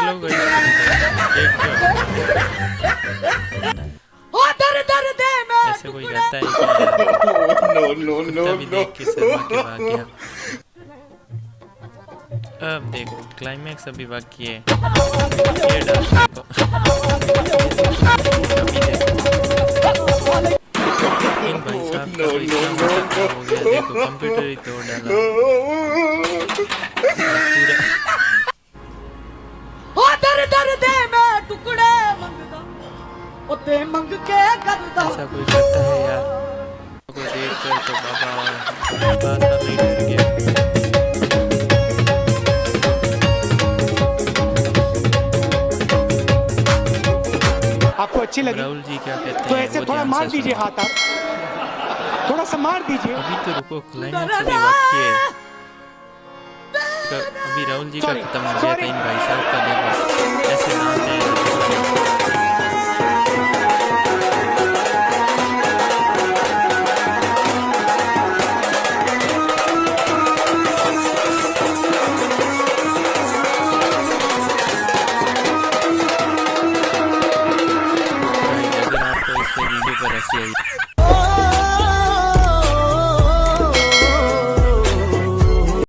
चलो गई देख ऐसे कोई करता है नो नो नो कुत्ता भी देख के शर्मा के भाग गया। अब देखो क्लाइमैक्स अभी बाकी है। ये डाल को इन भाई साहब का तो इतना मोटा काम हो गया। देखो कंप्यूटर ही तोड़ डाला पूरा। ऐसा कोई करता है यार, कोई देख कर तो बाबा नहीं डर गया। आपको अच्छी लगी राहुल जी क्या कहते हैं तो ऐसे थोड़ा मार दीजिए हाथ, आप थोड़ा सा मार दीजिए। अभी तो रुको, क्लाइमैक्स अभी बाकी है। अभी राहुल जी का खत्म हो गया था, इन भाई साहब का देखो ऐसे नाम है। अगर आपको इस वीडियो पर ऐसी आई